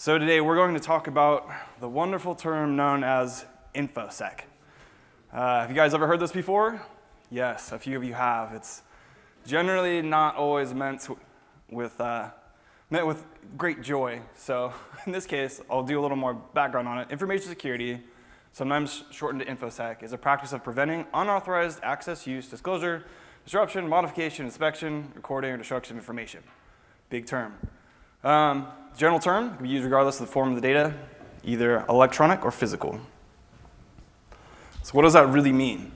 So today we're going to talk about the wonderful term known as InfoSec. Have you guys ever heard this before? Yes, a few of you have. It's generally not always meant with great joy. So in this case, I'll do a little more background on it. Information security, sometimes shortened to InfoSec, is a practice of preventing unauthorized access, use, disclosure, disruption, modification, inspection, recording, or destruction of information. Big term. General term can be used regardless of the form of the data, either electronic or physical. So what does that really mean?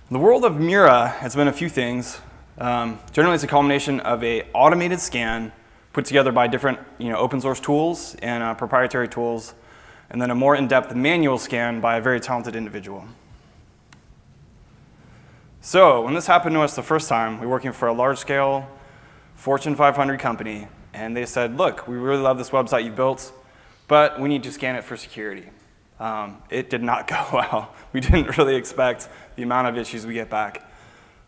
In the world of Mura, it's been a few things. Generally, it's a combination of an automated scan put together by different open source tools and proprietary tools, and then a more in-depth manual scan by a very talented individual. So when this happened to us the first time, we were working for a large-scale Fortune 500 company, and they said, look, we really love this website you built, but we need to scan it for security. It did not go well. We didn't really expect the amount of issues we get back.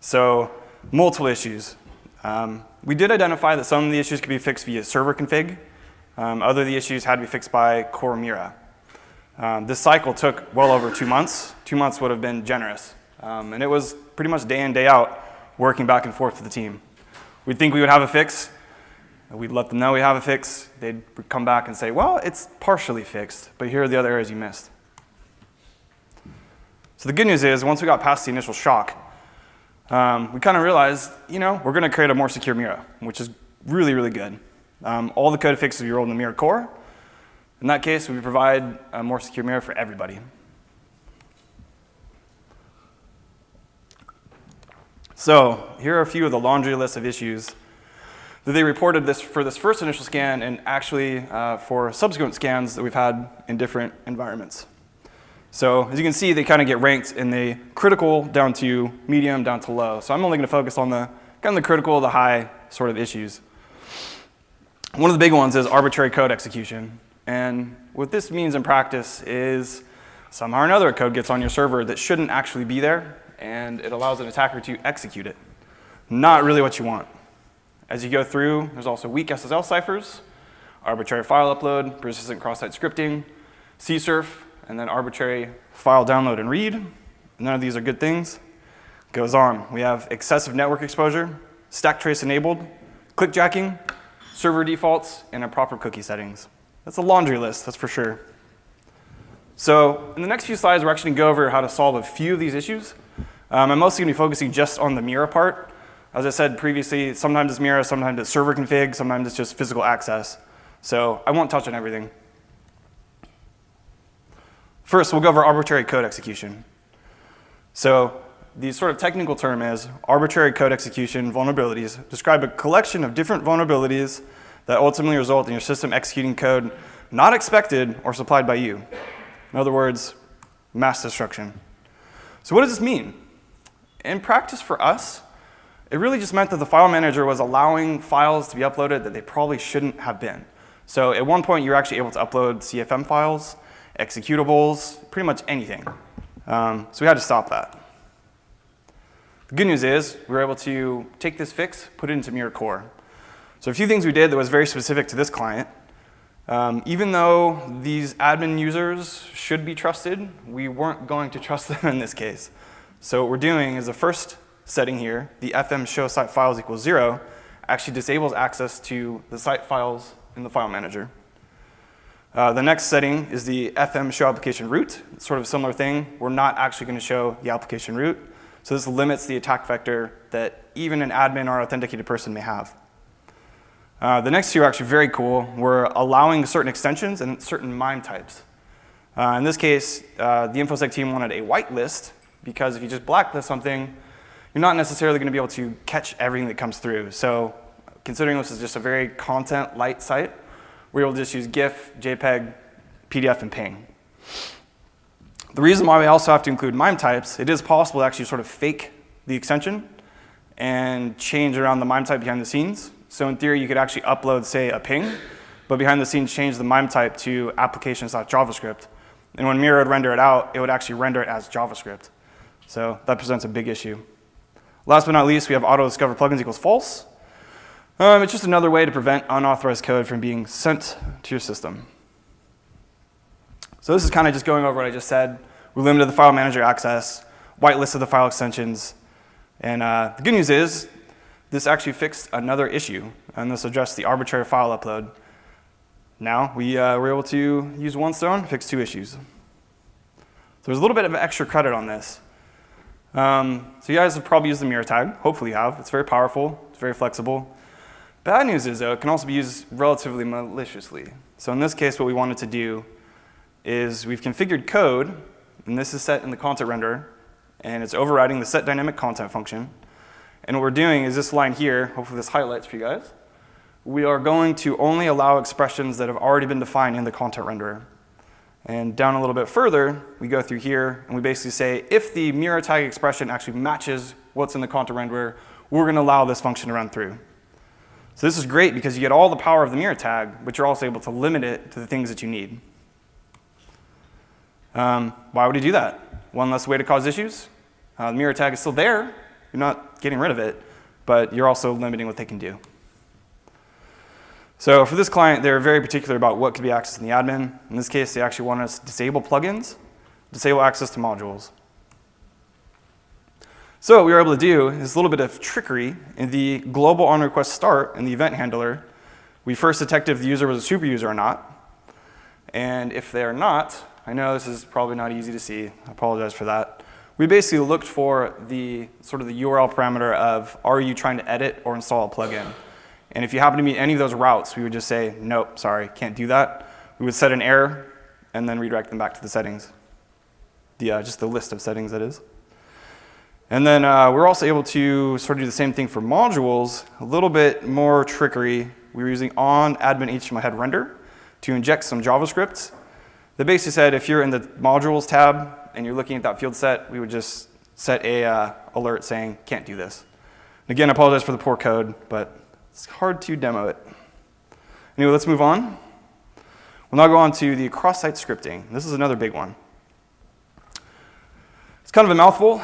So multiple issues. We did identify that some of the issues could be fixed via server config. Other of the issues had to be fixed by core Mura. This cycle took well over 2 months. 2 months would have been generous. And it was pretty much day in, day out, working back and forth with the team. We'd think we would have a fix. We'd let them know we have a fix. They'd come back and say, well, it's partially fixed, but here are the other areas you missed. So the good news is, once we got past the initial shock, we kind of realized, we're going to create a more secure Mura, which is really, really good. All the code fixes we rolled in the Mura core. In that case, we provide a more secure Mura for everybody. So here are a few of the laundry list of issues that they reported for this first initial scan and actually for subsequent scans that we've had in different environments. So as you can see, they kind of get ranked in the critical down to medium down to low. So I'm only going to focus on the kind of the critical, the high sort of issues. One of the big ones is arbitrary code execution. And what this means in practice is somehow or another a code gets on your server that shouldn't actually be there, and it allows an attacker to execute it. Not really what you want. As you go through, there's also weak SSL ciphers, arbitrary file upload, persistent cross-site scripting, CSRF, and then arbitrary file download and read. None of these are good things. Goes on. We have excessive network exposure, stack trace enabled, clickjacking, server defaults, and improper cookie settings. That's a laundry list, that's for sure. So in the next few slides, we're actually going to go over how to solve a few of these issues. I'm mostly going to be focusing just on the Mura part. As I said previously, sometimes it's Mura, sometimes it's server config, sometimes it's just physical access. So I won't touch on everything. First, we'll go over arbitrary code execution. So the sort of technical term is arbitrary code execution vulnerabilities describe a collection of different vulnerabilities that ultimately result in your system executing code not expected or supplied by you. In other words, mass destruction. So what does this mean? In practice for us, it really just meant that the file manager was allowing files to be uploaded that they probably shouldn't have been. So at one point, you were actually able to upload CFM files, executables, pretty much anything. So we had to stop that. The good news is we were able to take this fix, put it into Mura core. So a few things we did that was very specific to this client. Even though these admin users should be trusted, we weren't going to trust them in this case. So what we're doing is the first setting here, the fm show site files equals 0, actually disables access to the site files in the file manager. The next setting is the fm show application root. It's sort of a similar thing. We're not actually going to show the application root. So this limits the attack vector that even an admin or authenticated person may have. The next two are actually very cool. We're allowing certain extensions and certain MIME types. In this case, the InfoSec team wanted a whitelist because if you just blacklist something, you're not necessarily going to be able to catch everything that comes through. So considering this is just a very content-light site, we're able to just use GIF, JPEG, PDF, and PNG. The reason why we also have to include MIME types, it is possible to actually sort of fake the extension and change around the MIME type behind the scenes. So in theory, you could actually upload, say, a ping, but behind the scenes change the MIME type to applications.javascript. And when Mura would render it out, it would actually render it as JavaScript. So that presents a big issue. Last but not least, we have auto-discover plugins equals false. It's just another way to prevent unauthorized code from being sent to your system. So this is kind of just going over what I just said. We limited the file manager access, whitelisted the file extensions, and the good news is this actually fixed another issue, and this addressed the arbitrary file upload. Now we were able to use one stone, fix 2 issues. So there's a little bit of extra credit on this. So you guys have probably used the Mura tag. Hopefully you have. It's very powerful. It's very flexible. Bad news is, though, it can also be used relatively maliciously. So in this case, what we wanted to do is we've configured code, and this is set in the content renderer, and it's overriding the set dynamic content function. And what we're doing is this line here, hopefully this highlights for you guys, we are going to only allow expressions that have already been defined in the content renderer. And down a little bit further, we go through here, and we basically say, if the Mura tag expression actually matches what's in the content renderer, we're going to allow this function to run through. So this is great because you get all the power of the Mura tag, but you're also able to limit it to the things that you need. Why would you do that? One less way to cause issues. The Mura tag is still there. You're not getting rid of it, but you're also limiting what they can do. So for this client, they're very particular about what could be accessed in the admin. In this case, they actually want us to disable plugins, disable access to modules. So what we were able to do is a little bit of trickery. In the global on request start in the event handler, we first detected if the user was a super user or not. And if they're not, I know this is probably not easy to see. I apologize for that. We basically looked for the sort of the URL parameter of, are you trying to edit or install a plugin? And if you happen to meet any of those routes, we would just say, nope, sorry, can't do that. We would set an error and then redirect them back to the settings. Just the list of settings, that is. And then we're also able to sort of do the same thing for modules, a little bit more trickery. We were using on admin HTML head render to inject some JavaScript. They basically said if you're in the modules tab and you're looking at that field set, we would just set a alert saying can't do this. And again, I apologize for the poor code, but it's hard to demo it. Anyway, let's move on. We'll now go on to the cross-site scripting. This is another big one. It's kind of a mouthful.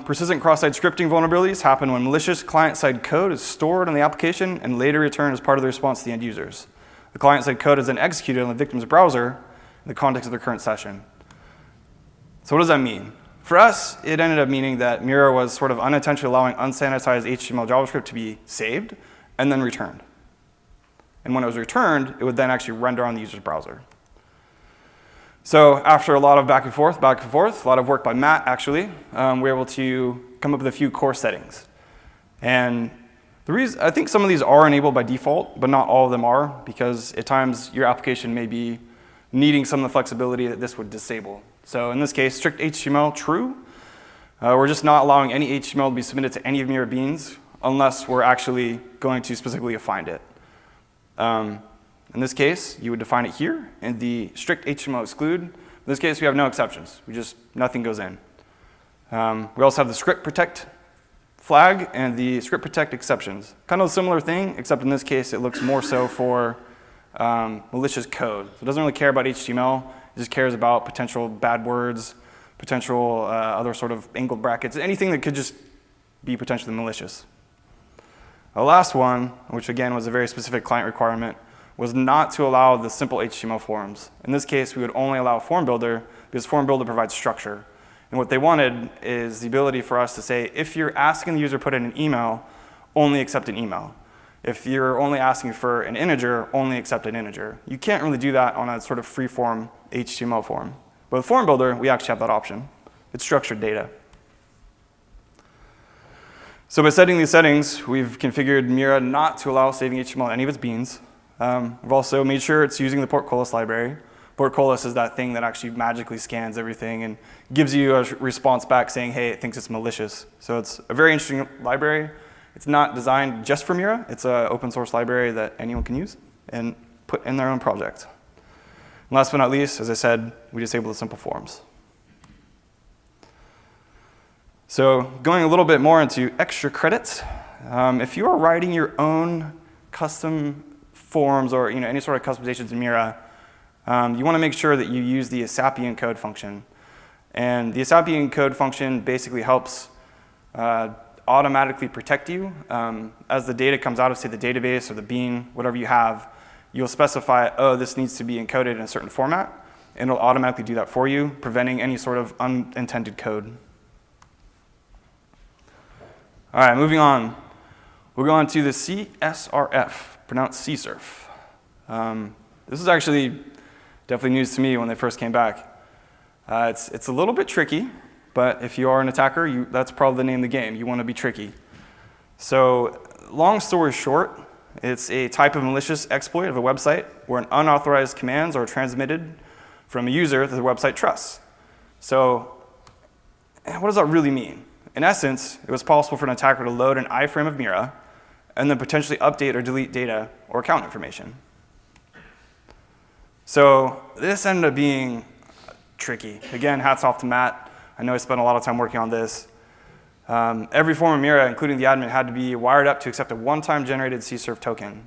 Persistent cross-site scripting vulnerabilities happen when malicious client-side code is stored in the application and later returned as part of the response to the end users. The client-side code is then executed on the victim's browser in the context of their current session. So what does that mean? For us, it ended up meaning that Mura was sort of unintentionally allowing unsanitized HTML JavaScript to be saved and then returned. And when it was returned, it would then actually render on the user's browser. So after a lot of back and forth, a lot of work by Matt, actually, we were able to come up with a few core settings. And the reason, I think some of these are enabled by default, but not all of them are, because at times your application may be needing some of the flexibility that this would disable. So in this case, strict HTML, true. We're just not allowing any HTML to be submitted to any of Mura beans unless we're actually going to specifically find it. In this case, you would define it here, and the strict HTML exclude. In this case, we have no exceptions. Nothing goes in. We also have the script protect flag and the script protect exceptions. Kind of a similar thing, except in this case, it looks more so for malicious code. So it doesn't really care about HTML. It just cares about potential bad words, potential other sort of angled brackets, anything that could just be potentially malicious. The last one, which again was a very specific client requirement, was not to allow the simple HTML forms. In this case, we would only allow Form Builder because Form Builder provides structure. And what they wanted is the ability for us to say, if you're asking the user to put in an email, only accept an email. If you're only asking for an integer, only accept an integer. You can't really do that on a sort of free-form HTML form. But with Form Builder, we actually have that option. It's structured data. So by setting these settings, we've configured Mura not to allow saving HTML in any of its beans. We've also made sure it's using the portcullis library. Portcullis is that thing that actually magically scans everything and gives you a response back saying, hey, it thinks it's malicious. So it's a very interesting library. It's not designed just for Mura. It's an open source library that anyone can use and put in their own project. And last but not least, as I said, we disable the simple forms. So going a little bit more into extra credits, if you are writing your own custom forms or any sort of customizations in Mura, you want to make sure that you use the ASAPI encode function. And the ASAPI encode function basically helps automatically protect you. As the data comes out of, say, the database or the bean, whatever you have, you'll specify, oh, this needs to be encoded in a certain format, and it'll automatically do that for you, preventing any sort of unintended code. All right, moving on. We'll go on to the CSRF, pronounced CSRF. This is actually definitely news to me when they first came back. It's a little bit tricky, but if you are an attacker, that's probably the name of the game. You want to be tricky. So long story short, it's a type of malicious exploit of a website where unauthorized commands are transmitted from a user that the website trusts. So what does that really mean? In essence, it was possible for an attacker to load an iframe of Mura and then potentially update or delete data or account information. So this ended up being tricky. Again, hats off to Matt. I know I spent a lot of time working on this. Every form of Mura, including the admin, had to be wired up to accept a one-time generated CSRF token.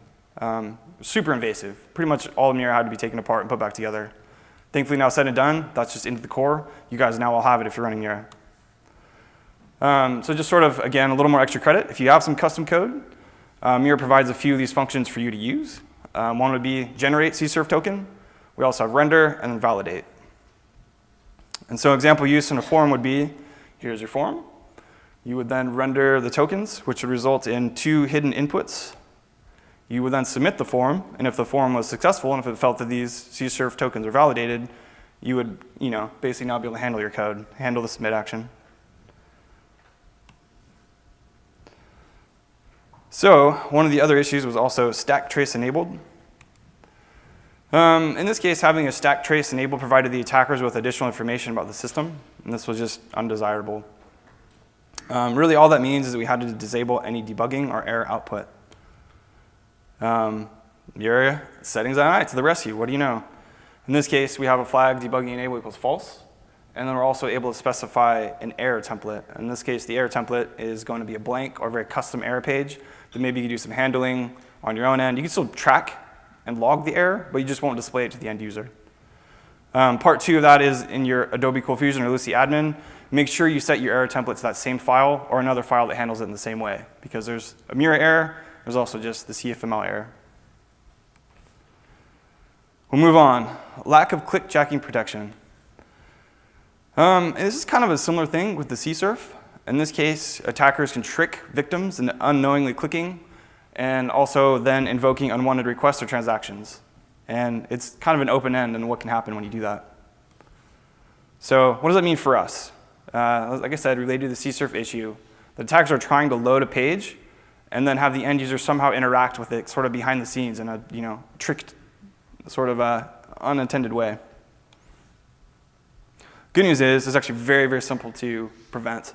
Super invasive. Pretty much all of Mura had to be taken apart and put back together. Thankfully, now said and done, that's just into the core. You guys now all have it if you're running Mura. So just sort of, again, a little more extra credit. If you have some custom code, Mura provides a few of these functions for you to use. One would be generate CSRF token. We also have render and then validate. And so example use in a form would be, here's your form. You would then render the tokens, which would result in 2 hidden inputs. You would then submit the form, and if the form was successful, and if it felt that these CSRF tokens are validated, you would basically now be able to handle your code, handle the submit action. So one of the other issues was also stack trace enabled. In this case, having a stack trace enabled provided the attackers with additional information about the system, and this was just undesirable. Really all that means is that we had to disable any debugging or error output. Mura settings AI to the rescue, what do you know? In this case, we have a flag debugging enable equals false, and then we're also able to specify an error template. In this case, the error template is going to be a blank or a very custom error page that maybe you can do some handling on your own end. You can still track and log the error, but you just won't display it to the end user. Part 2 of that is in your Adobe Cool Fusion or Lucy admin, make sure you set your error template to that same file or another file that handles it in the same way, because there's a Mura error, there's also just the CFML error. We'll move on. Lack of click jacking protection. And this is kind of a similar thing with the CSRF. In this case, attackers can trick victims into unknowingly clicking and also then invoking unwanted requests or transactions. And it's kind of an open end on what can happen when you do that. So what does that mean for us? Like I said, related to the CSRF issue, the attackers are trying to load a page and then have the end user somehow interact with it sort of behind the scenes in a tricked sort of unintended way. Good news is it's actually very, very simple to prevent.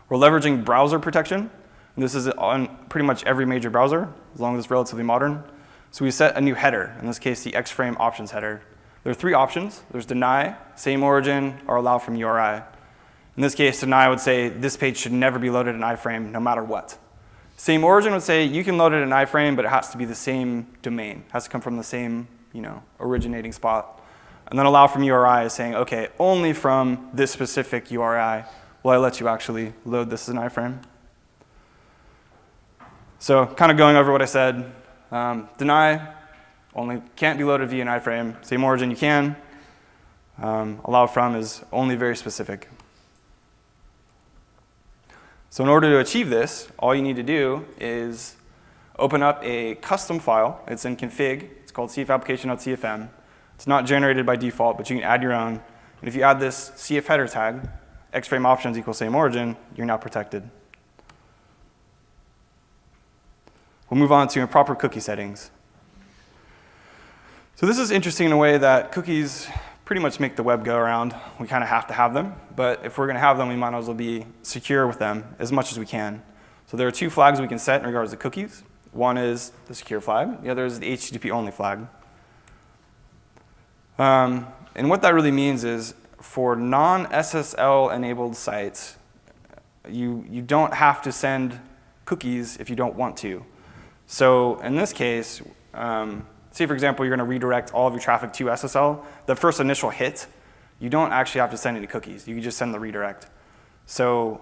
We're leveraging browser protection. And this is on pretty much every major browser, as long as it's relatively modern. So we set a new header, in this case, the X-frame options header. There are 3 options. There's deny, same origin, or allow from URI. In this case, deny would say this page should never be loaded in iframe, no matter what. Same origin would say you can load it in iframe, but it has to be the same domain. It has to come from the same originating spot. And then allow from URI is saying, okay, only from this specific URI will I let you actually load this as an iframe. So kind of going over what I said, deny, only can't be loaded via an iframe. Same origin, you can. Allow from is only very specific. So in order to achieve this, all you need to do is open up a custom file. It's in config. It's called cfapplication.cfm. It's not generated by default, but you can add your own. And if you add this cf header tag, xframe options equals same origin, you're now protected. We'll move on to improper cookie settings. So this is interesting in a way that cookies pretty much make the web go around. We kind of have to have them, but if we're going to have them, we might as well be secure with them as much as we can. So there are 2 flags we can set in regards to cookies. One is the secure flag, the other is the HTTP only flag. And what that really means is for non-SSL enabled sites, you don't have to send cookies if you don't want to. So in this case, say for example, you're going to redirect all of your traffic to SSL. The first initial hit, you don't actually have to send any cookies. You can just send the redirect. So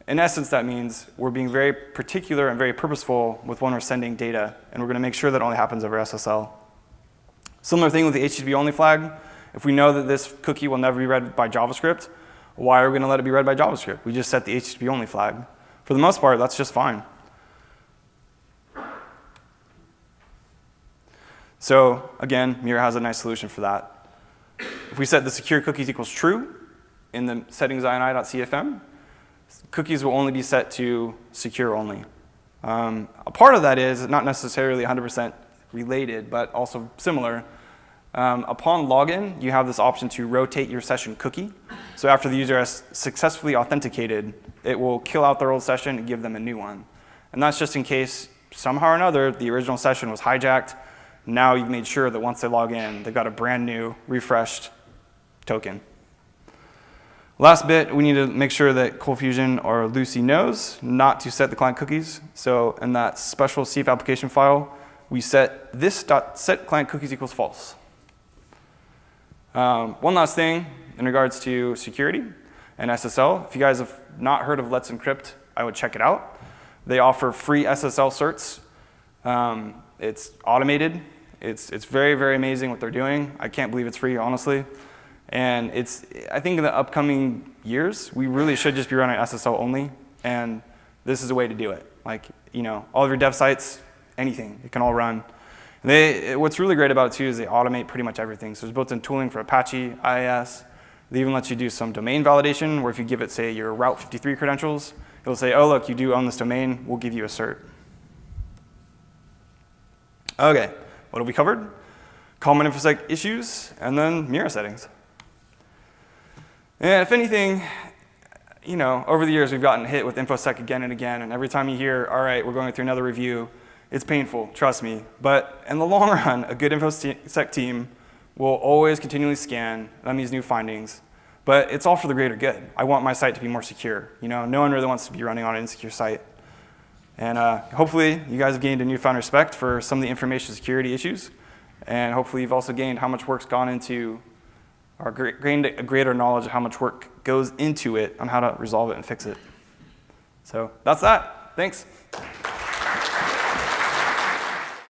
in essence, that means we're being very particular and very purposeful with when we're sending data, and we're going to make sure that only happens over SSL. Similar thing with the HTTP only flag. If we know that this cookie will never be read by JavaScript, why are we going to let it be read by JavaScript? We just set the HTTP only flag. For the most part, that's just fine. So again, Mura has a nice solution for that. If we set the secure cookies equals true in the settings ini.cfm, cookies will only be set to secure only. A part of that is not necessarily 100% related, but also similar. Upon login, you have this option to rotate your session cookie. So after the user has successfully authenticated, it will kill out their old session and give them a new one. And that's just in case somehow or another the original session was hijacked. Now you've made sure that once they log in, they've got a brand new, refreshed token. Last bit, we need to make sure that ColdFusion or Lucy knows not to set the client cookies. So in that special CF application file, we set this.set client cookies equals false. One last thing in regards to security and SSL. If you guys have not heard of Let's Encrypt, I would check it out. They offer free SSL certs. It's automated. It's very, very amazing what they're doing. I can't believe it's free, honestly. And I think in the upcoming years, we really should just be running SSL only. And this is a way to do it. Like, all of your dev sites, anything, it can all run. What's really great about it too is they automate pretty much everything. So there's built-in tooling for Apache, IIS. They even let you do some domain validation, where if you give it, say, your Route 53 credentials, it'll say, oh, look, you do own this domain. We'll give you a cert. OK, what have we covered? Common InfoSec issues, and then Mura settings. And if anything, over the years, we've gotten hit with InfoSec again and again. And every time you hear, all right, we're going through another review, it's painful, trust me. But in the long run, a good InfoSec team will always continually scan on these new findings. But it's all for the greater good. I want my site to be more secure. No one really wants to be running on an insecure site. And hopefully, you guys have gained a newfound respect for some of the information security issues. And hopefully, you've also gained how much work's gone into, or gained a greater knowledge of how much work goes into it on how to resolve it and fix it. So that's that. Thanks.